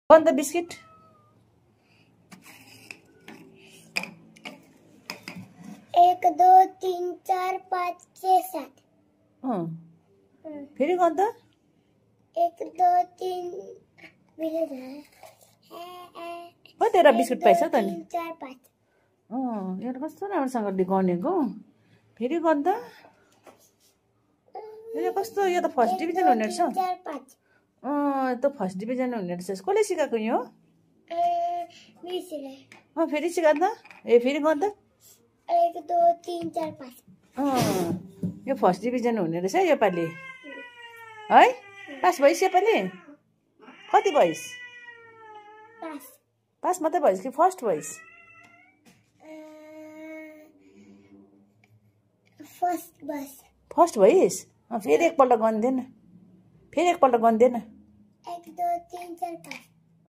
गन्ध बिस्किट एक दो तीन चार पाँच छः सात फेरि गन्ध एक दो तीन कतिवटा बिस्कुट पाइछ त नि चार पाँच एउटा कस्तो राम्रोसँगले गनेको फेरि गन्ध यो कस्तो यो त फर्स्ट डिभिजन हुने रहेछ चार पाँच त फर्स्ट डिभिजन हुने रहेछ कसले सिकाएको यो फेरि सिका त फेरि गन्ध एक दो तीन चार पाँच यो फर्स्ट डिभिजन हुने रहेछ योपालि है पास भइस् योपालि कति भइस् पास मात्रै भइस् कि फर्स्ट भइस् फर्स्ट भइस् फेरि एकपल्ट गन्देन फेरि एकपल्ट गन्देन एक दो तीन चार पाँच